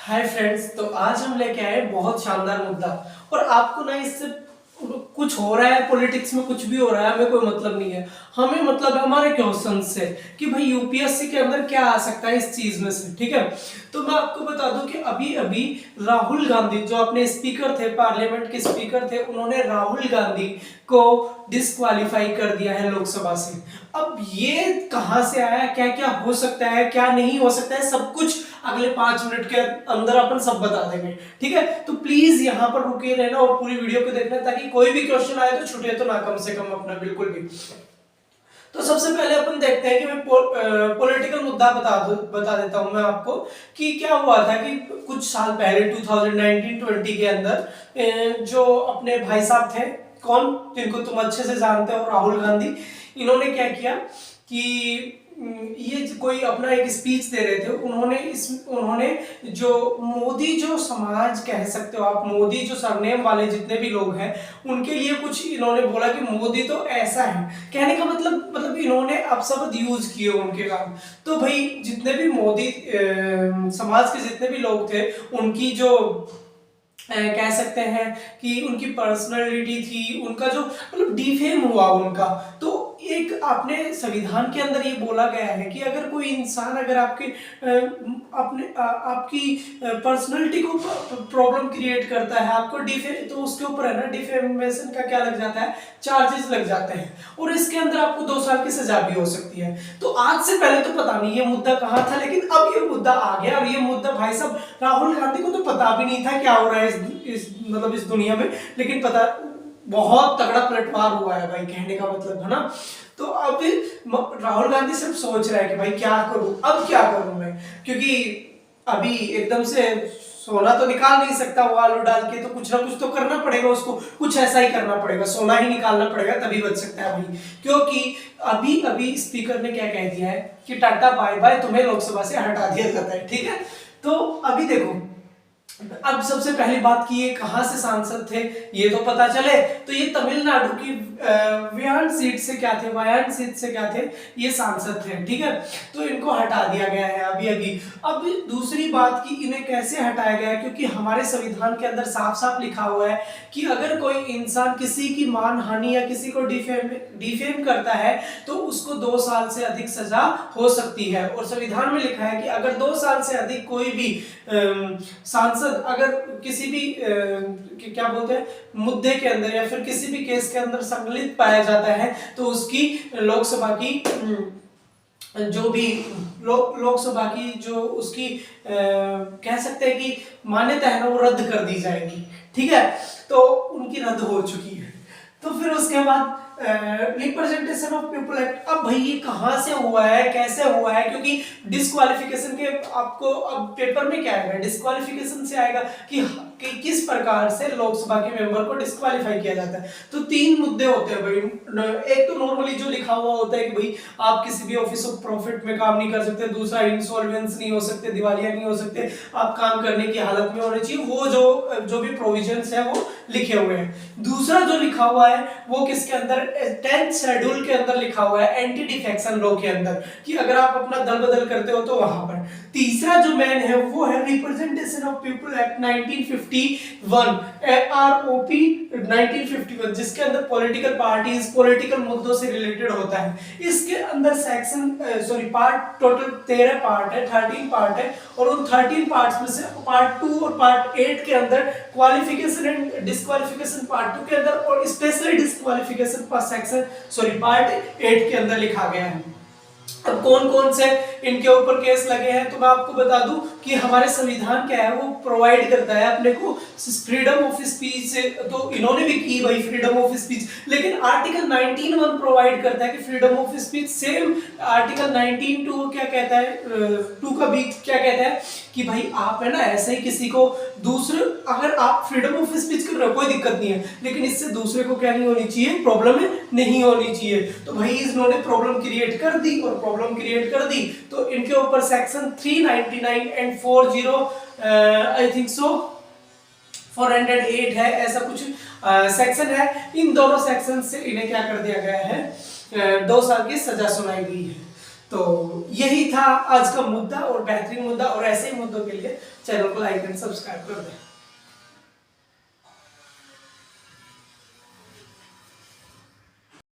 Hi friends. तो आज हम लेके आए बहुत शानदार मुद्दा। और आपको ना इससे कुछ हो रहा है, पॉलिटिक्स में कुछ भी हो रहा है, हमें कोई मतलब नहीं है। हमें मतलब है हमारे क्वेश्चन से कि भाई यूपीएससी के अंदर क्या आ सकता है इस चीज में से। ठीक है, तो मैं आपको बता दूं कि अभी अभी राहुल गांधी जो अपने स्पीकर थे, पार्लियामेंट के स्पीकर थे, उन्होंने राहुल गांधी को डिस्क्वालीफाई कर दिया है लोकसभा से। अब ये कहां से आया, क्या क्या हो सकता है, क्या नहीं हो सकता है, सब कुछ अगले 5 मिनट के अंदर अपन सब बता देंगे। ठीक है, तो प्लीज यहाँ पर रुके रहना और पूरी वीडियो को देखना ताकि कोई भी क्वेश्चन आए तो छूटे तो ना कम से कम अपना, बिल्कुल भी। तो सबसे पहले अपन देखते हैं कि मैं पॉलिटिकल मुद्दा बता देता हूं मैं आपको कि क्या हुआ था कि कुछ साल पहले 2019-20 के अंदर जो अपने भाई साहब थे, कौन, जिनको तुम अच्छे से जानते हो, राहुल गांधी, इन्होंने क्या किया कि ये कोई अपना एक स्पीच दे रहे थे। उन्होंने जो मोदी जो समाज कह सकते हो आप, मोदी जो सरनेम वाले जितने भी लोग हैं उनके लिए कुछ इन्होंने बोला कि मोदी तो ऐसा है। कहने का मतलब इन्होंने अपशब्द यूज किए उनके काम। तो भाई जितने भी मोदी समाज के जितने भी लोग थे उनकी जो कह सकते हैं कि उनकी पर्सनालिटी थी, उनका जो मतलब डिफेम हुआ उनका। तो एक अपने संविधान के अंदर ये बोला गया है कि अगर कोई इंसान अगर आपकी पर्सनालिटी को प्रॉब्लम क्रिएट करता है, आपको डिफेम, तो उसके ऊपर है ना डिफेमेशन का क्या लग जाता है, चार्जेस लग जाते हैं और इसके अंदर आपको 2 साल की सजा भी हो सकती है। तो आज से पहले तो पता नहीं ये मुद्दा कहाँ था, लेकिन अब ये मुद्दा आ गया। और ये मुद्दा भाई साहब राहुल गांधी को तो पता भी नहीं था क्या हो रहा है इस दुनिया में, लेकिन पता, बहुत तगड़ा पलटवार हुआ है भाई, कहने का मतलब है ना। तो अब राहुल गांधी सिर्फ सोच रहा है कि भाई क्या करूं, अब क्या करूं मैं, क्योंकि अभी एकदम से सोना तो निकाल नहीं सकता वो आलू डाल के, तो कुछ ना कुछ तो करना पड़ेगा उसको, कुछ ऐसा ही करना पड़ेगा, सोना ही निकालना पड़ेगा तभी बच सकता है भाई। क्योंकि अभी अभी स्पीकर ने क्या कह दिया है कि टाटा बाय बाय, तुम्हें लोकसभा से हटा दिया जाता है। ठीक है, तो अभी देखो, अब सबसे पहली बात की ये कहां से सांसद थे ये तो पता चले। तो ये तमिलनाडु की वायनाड सीट से क्या थे, वायनाड सीट से क्या थे, ये सांसद थे। ठीक है, तो इनको हटा दिया गया है अभी अभी। अब दूसरी बात की इन्हें कैसे हटाया गया है, क्योंकि हमारे संविधान के अंदर साफ साफ लिखा हुआ है कि अगर कोई इंसान किसी की मानहानि या किसी को डिफेम करता है तो उसको 2 साल से अधिक सजा हो सकती है। और संविधान में लिखा है कि अगर 2 साल से अधिक कोई भी सांसद अगर किसी भी क्या बोलते हैं मुद्दे के अंदर या फिर किसी भी केस के अंदर सम्मिलित पाया जाता है तो उसकी लोकसभा की जो भी लोकसभा की जो उसकी कह सकते हैं कि मान्यता है ना, वो रद्द कर दी जाएगी। ठीक है, तो उनकी रद्द हो चुकी है। तो फिर उसके बाद रिप्रेजेंटेशन ऑफ पीपल एक्ट, अब भाई ये कहां से हुआ है, कैसे हुआ है, क्योंकि डिस्क्वालिफिकेशन के आपको अब पेपर में क्या आएगा, डिस्क्वालिफिकेशन से आएगा कि किस प्रकार से लोकसभा के मेंबर को डिस्क्वालीफाई किया जाता है। तो 3 मुद्दे होते हैं भाई। एक तो नॉर्मली जो लिखा हुआ होता है कि भाई आप किसी भी ऑफिस ऑफ प्रॉफिट में काम नहीं कर सकते, दूसरा इंसॉल्वेंस नहीं हो सकते, दिवालिया नहीं हो सकते, आप काम करने की हालत में होने चाहिए, वो जो भी प्रोविजंस है वो लिखे हुए हैं। दूसरा जो लिखा हुआ है वो किसके अंदर, 10th शेड्यूल के अंदर लिखा हुआ है, एंटी डिफेक्शन लॉ के अंदर, कि अगर आप अपना दल बदल करते हो तो वहां पर। तीसरा जो मैन है वो है representation of people act 1951, ROP 1951, जिसके अंदर पॉलिटिकल पार्टीज, पॉलिटिकल मुद्दों से रिलेटेड होता है। इसके अंदर सेक्शन पार्ट, टोटल 13 पार्ट है, 13 पार्ट है, और उन 13 पार्ट्स में से पार्ट 2 और पार्ट 8 के अंदर क्वालिफिकेशन एंड डिस्क्वालिफिकेशन पार्ट 2 के अंदर और स्पेशली डिस्क्वालिफिकेशन पार्ट 8 के अंदर लिखा गया है। अब कौन कौन से इनके ऊपर केस लगे हैं तो मैं आपको बता दूं कि हमारे संविधान क्या है, वो प्रोवाइड करता है अपने को फ्रीडम ऑफ स्पीच से। तो इन्होंने भी की भाई फ्रीडम ऑफ स्पीच, लेकिन आर्टिकल 19(1) प्रोवाइड करता है कि freedom of speech, same article 19(2) क्या कहता है, 2 का भी क्या कहता है कि भाई आप है ना ऐसे ही किसी को दूसरे, अगर आप फ्रीडम ऑफ स्पीच कर रहे हो कोई दिक्कत नहीं है, लेकिन इससे दूसरे को क्या नहीं होनी चाहिए, प्रॉब्लम नहीं होनी चाहिए। तो भाई इन्होंने प्रॉब्लम क्रिएट कर दी, और प्रॉब्लम क्रिएट कर दी तो इनके ऊपर section 399 and 40 I think so 408 है, ऐसा कुछ सेक्शन है। इन दोनों सेक्शन से इन्हें क्या कर दिया गया है, 2 साल की सजा सुनाई गई है। तो यही था आज का मुद्दा, और बेहतरीन मुद्दा, और ऐसे ही मुद्दों के लिए चैनल को लाइक एंड सब्सक्राइब कर दें।